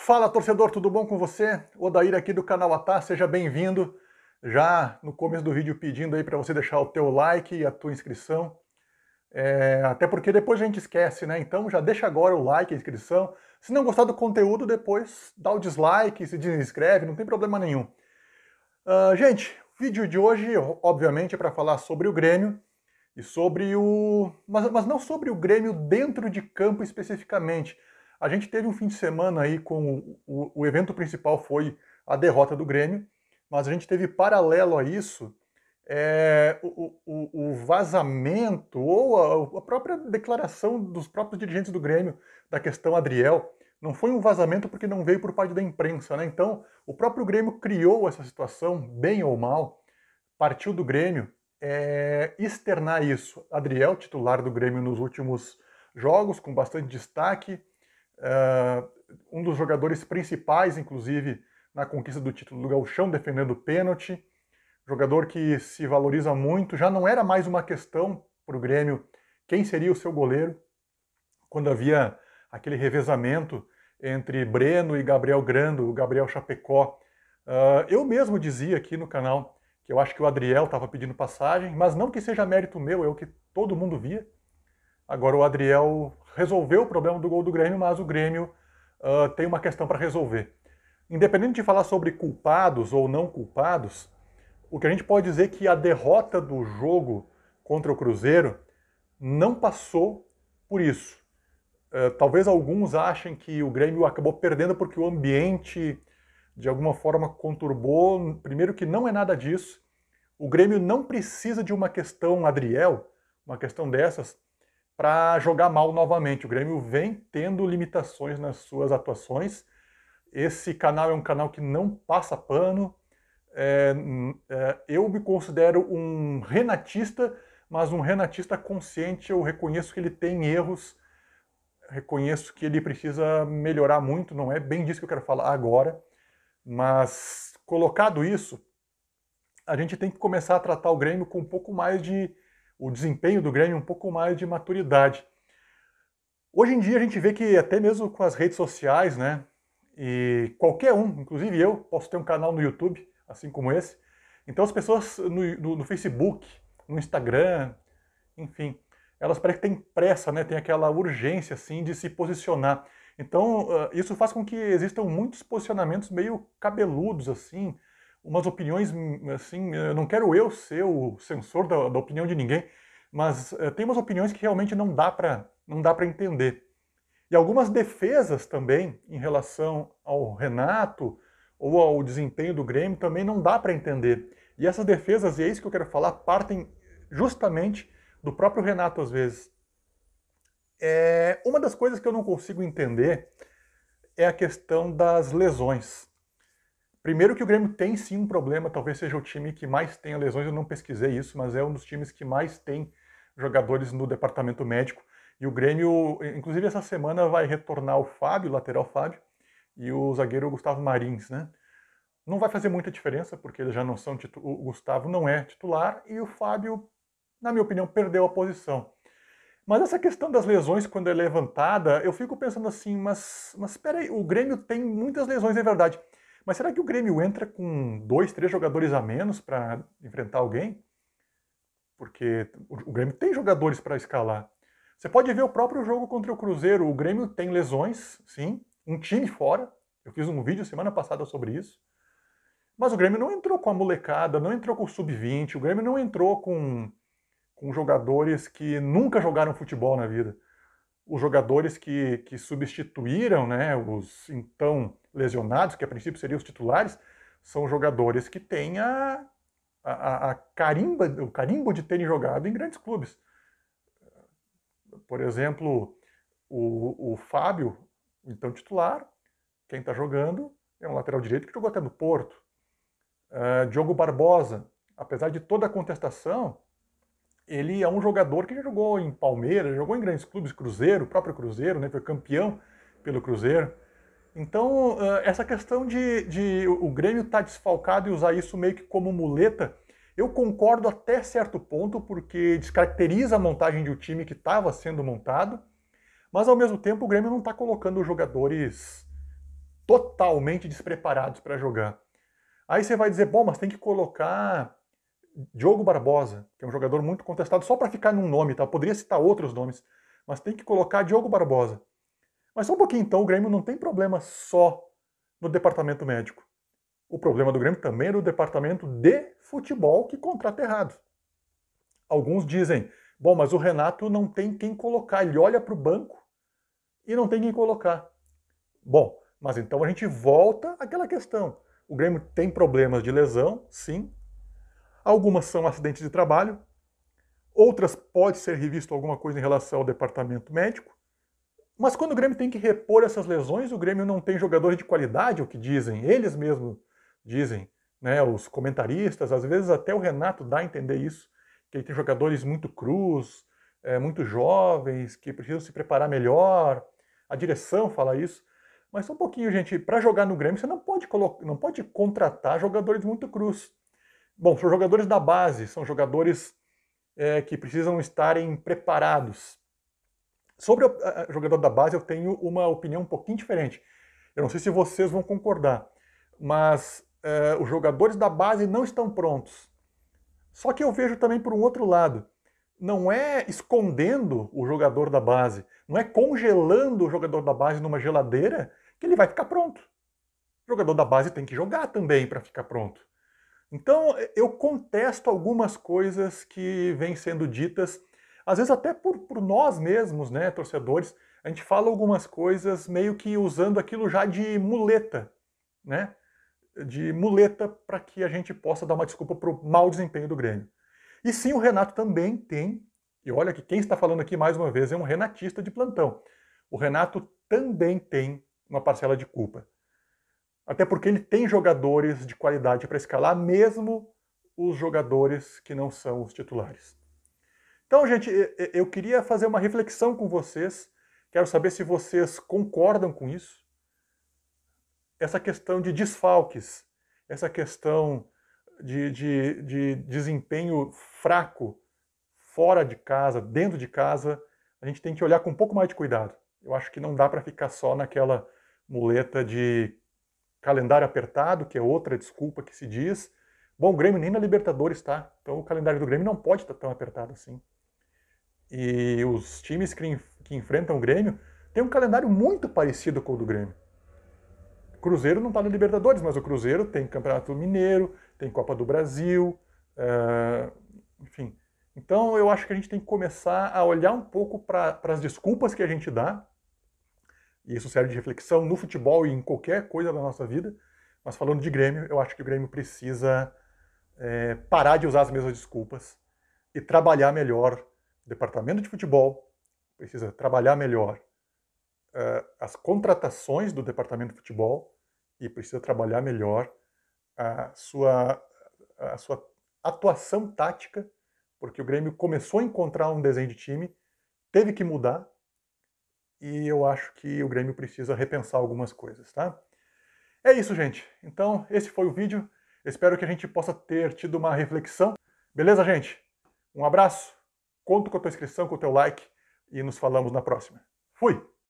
Fala, torcedor, tudo bom com você? Odair aqui do canal Atá, seja bem-vindo. Já no começo do vídeo pedindo aí para você deixar o teu like e a tua inscrição. Até porque depois a gente esquece, né? Então já deixa agora o like, a inscrição. Se não gostar do conteúdo, depois dá o dislike, se desinscreve, não tem problema nenhum. Gente, o vídeo de hoje, obviamente, é para falar sobre o Grêmio e sobre o... Mas não sobre o Grêmio dentro de campo especificamente. A gente teve um fim de semana aí com o evento principal foi a derrota do Grêmio, mas a gente teve paralelo a isso o vazamento ou a própria declaração dos próprios dirigentes do Grêmio da questão Adriel. Não foi um vazamento porque não veio por parte da imprensa, né? Então, o próprio Grêmio criou essa situação, bem ou mal, partiu do Grêmio externar isso. Adriel, titular do Grêmio nos últimos jogos, com bastante destaque, um dos jogadores principais, inclusive, na conquista do título do Gauchão, defendendo o pênalti, jogador que se valoriza muito, já não era mais uma questão para o Grêmio quem seria o seu goleiro, quando havia aquele revezamento entre Breno e Gabriel Grando, o Gabriel Chapecó. Eu mesmo dizia aqui no canal que eu acho que o Adriel estava pedindo passagem, mas não que seja mérito meu, é o que todo mundo via. Agora o Adriel resolveu o problema do gol do Grêmio, mas o Grêmio tem uma questão para resolver. Independente de falar sobre culpados ou não culpados, o que a gente pode dizer é que a derrota do jogo contra o Cruzeiro não passou por isso. Talvez alguns achem que o Grêmio acabou perdendo porque o ambiente de alguma forma conturbou. Primeiro que não é nada disso. O Grêmio não precisa de uma questão Adriel, uma questão dessas, para jogar mal novamente. O Grêmio vem tendo limitações nas suas atuações. Esse canal é um canal que não passa pano. Eu me considero um renatista, mas um renatista consciente. Eu reconheço que ele tem erros, reconheço que ele precisa melhorar muito, não é bem disso que eu quero falar agora, mas colocado isso, a gente tem que começar a tratar o Grêmio com um pouco mais o desempenho do Grêmio, um pouco mais de maturidade. Hoje em dia a gente vê que até mesmo com as redes sociais, né, e qualquer um, inclusive eu, posso ter um canal no YouTube, assim como esse, então as pessoas no Facebook, no Instagram, enfim, elas parecem que têm pressa, né, tem aquela urgência assim de se posicionar. Então isso faz com que existam muitos posicionamentos meio cabeludos, assim, umas opiniões, assim, eu não quero eu ser o censor da opinião de ninguém, mas tem umas opiniões que realmente não dá para entender. E algumas defesas também em relação ao Renato ou ao desempenho do Grêmio também não dá para entender. E essas defesas, e é isso que eu quero falar, partem justamente do próprio Renato às vezes. Uma das coisas que eu não consigo entender é a questão das lesões. Primeiro que o Grêmio tem sim um problema, talvez seja o time que mais tenha lesões, eu não pesquisei isso, mas é um dos times que mais tem jogadores no departamento médico. E o Grêmio, inclusive essa semana, vai retornar o Fábio, o lateral Fábio, e o zagueiro Gustavo Marins, né? Não vai fazer muita diferença, porque eles já não são o Gustavo não é titular, e o Fábio, na minha opinião, perdeu a posição. Mas essa questão das lesões, quando é levantada, eu fico pensando assim, mas espera aí, o Grêmio tem muitas lesões, é verdade. Mas será que o Grêmio entra com 2, 3 jogadores a menos para enfrentar alguém? Porque o Grêmio tem jogadores para escalar. Você pode ver o próprio jogo contra o Cruzeiro. O Grêmio tem lesões, sim. Um time fora. Eu fiz um vídeo semana passada sobre isso. Mas o Grêmio não entrou com a molecada, não entrou com o sub-20. O Grêmio não entrou com jogadores que nunca jogaram futebol na vida. Os jogadores que substituíram, né, os então lesionados, que a princípio seriam os titulares, são jogadores que têm o carimbo de terem jogado em grandes clubes. Por exemplo, o Fábio, então titular, quem está jogando é um lateral direito que jogou até no Porto. Diogo Barbosa, apesar de toda a contestação, ele é um jogador que já jogou em Palmeiras, jogou em grandes clubes, Cruzeiro, o próprio Cruzeiro, né, foi campeão pelo Cruzeiro. Então, essa questão de o Grêmio estar desfalcado e usar isso meio que como muleta, eu concordo até certo ponto, porque descaracteriza a montagem de um time que estava sendo montado, mas ao mesmo tempo o Grêmio não está colocando jogadores totalmente despreparados para jogar. Aí você vai dizer, bom, mas tem que colocar Diogo Barbosa, que é um jogador muito contestado, só para ficar num nome, tá? Eu poderia citar outros nomes, mas tem que colocar Diogo Barbosa. Mas só um pouquinho então, o Grêmio não tem problema só no departamento médico. O problema do Grêmio também é no departamento de futebol que contrata errado. Alguns dizem, bom, mas o Renato não tem quem colocar, ele olha para o banco e não tem quem colocar. Bom, mas então a gente volta àquela questão. O Grêmio tem problemas de lesão, sim. Algumas são acidentes de trabalho, outras pode ser revisto alguma coisa em relação ao departamento médico. Mas quando o Grêmio tem que repor essas lesões, o Grêmio não tem jogadores de qualidade, é o que dizem, eles mesmos dizem, né, os comentaristas, às vezes até o Renato dá a entender isso, que ele tem jogadores muito crus, muito jovens, que precisam se preparar melhor, a direção fala isso. Mas só um pouquinho, gente, para jogar no Grêmio você não pode contratar jogadores muito crus. Bom, são jogadores da base, são jogadores que precisam estarem preparados. Sobre o jogador da base eu tenho uma opinião um pouquinho diferente. Eu não sei se vocês vão concordar, mas os jogadores da base não estão prontos. Só que eu vejo também por um outro lado. Não é escondendo o jogador da base, não é congelando o jogador da base numa geladeira que ele vai ficar pronto. O jogador da base tem que jogar também para ficar pronto. Então eu contesto algumas coisas que vêm sendo ditas, às vezes até por nós mesmos, né, torcedores. A gente fala algumas coisas meio que usando aquilo já de muleta, né? De muleta para que a gente possa dar uma desculpa para o mau desempenho do Grêmio. E sim, o Renato também tem, e olha que quem está falando aqui mais uma vez é um renatista de plantão. O Renato também tem uma parcela de culpa. Até porque ele tem jogadores de qualidade para escalar, mesmo os jogadores que não são os titulares. Então, gente, eu queria fazer uma reflexão com vocês. Quero saber se vocês concordam com isso. Essa questão de desfalques, essa questão de desempenho fraco fora de casa, dentro de casa, a gente tem que olhar com um pouco mais de cuidado. Eu acho que não dá para ficar só naquela muleta de calendário apertado, que é outra desculpa que se diz. Bom, o Grêmio nem na Libertadores está, então o calendário do Grêmio não pode estar tão apertado assim. E os times que enfrentam o Grêmio têm um calendário muito parecido com o do Grêmio. O Cruzeiro não está na Libertadores, mas o Cruzeiro tem Campeonato Mineiro, tem Copa do Brasil, enfim. Então eu acho que a gente tem que começar a olhar um pouco para as desculpas que a gente dá, e isso serve de reflexão no futebol e em qualquer coisa da nossa vida, mas falando de Grêmio, eu acho que o Grêmio precisa parar de usar as mesmas desculpas e trabalhar melhor o departamento de futebol, precisa trabalhar melhor as contratações do departamento de futebol e precisa trabalhar melhor a sua atuação tática, porque o Grêmio começou a encontrar um desenho de time, teve que mudar, e eu acho que o Grêmio precisa repensar algumas coisas, tá? É isso, gente. Então, esse foi o vídeo. Espero que a gente possa ter tido uma reflexão. Beleza, gente? Um abraço, conto com a tua inscrição, com o teu like, e nos falamos na próxima. Fui!